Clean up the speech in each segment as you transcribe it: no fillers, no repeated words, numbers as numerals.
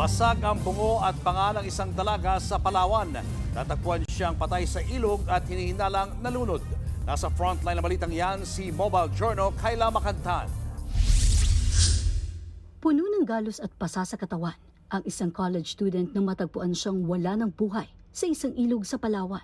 Basag ang bungo at panga ng isang dalaga sa Palawan. Natagpuan siyang patay sa ilog at hinihinalang nalunod. Nasa frontline na balitang yan si Mobile Journal Kayla Makantan. Puno ng galos at pasa sa katawan ang isang college student na matagpuan siyang wala ng buhay sa isang ilog sa Palawan.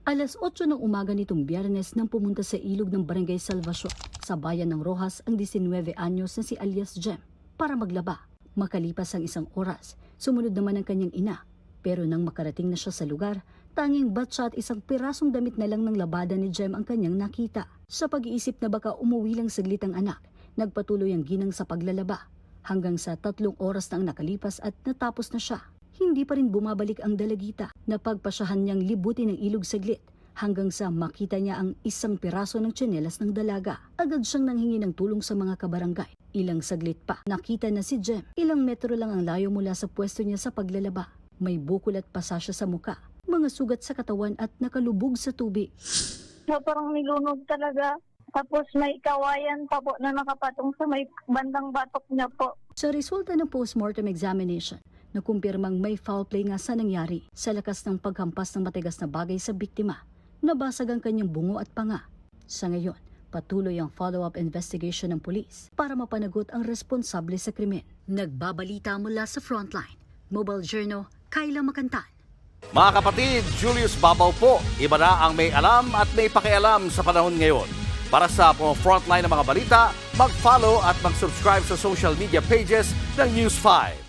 Alas 8 ng umaga nitong Biyernes nang pumunta sa ilog ng Barangay Salvacion sa bayan ng Rojas ang 19 anyos na si alias Jem para maglaba. Makalipas ang isang oras, sumunod naman ang kanyang ina. Pero nang makarating na siya sa lugar, tanging batsa at isang pirasong damit na lang ng labada ni Jem ang kanyang nakita. Sa pag-iisip na baka umuwi lang saglit ang anak, nagpatuloy ang ginang sa paglalaba. Hanggang sa 3 oras na ang nakalipas at natapos na siya. Hindi pa rin bumabalik ang dalagita. Napagpasyahan niyang libutin ang ilog saglit hanggang sa makita niya ang isang piraso ng tsinelas ng dalaga. Agad siyang nanghingi ng tulong sa mga kabarangay. Ilang saglit pa, nakita na si Jem. Ilang metro lang ang layo mula sa pwesto niya sa paglalaba. May bukol at pasa siya sa muka, mga sugat sa katawan at nakalubog sa tubig. Parang nilunod talaga. Tapos may kawayan pa po na nakapatong sa may bandang batok niya po. Sa resulta ng postmortem examination, nakumpirmang may foul play nga sa nangyari sa lakas ng paghampas ng matigas na bagay sa biktima. Nabasag ang kanyang bungo at panga. Sa ngayon, patuloy ang follow-up investigation ng pulis para mapanagot ang responsable sa krimen. Nagbabalita mula sa Frontline, Mobile Journal, Kayla Makantan. Mga kapatid, Julius Babaw po. Iba na ang may alam at may pakialam sa panahon ngayon. Para sa Frontline ng mga balita, mag-follow at mag-subscribe sa social media pages ng News 5.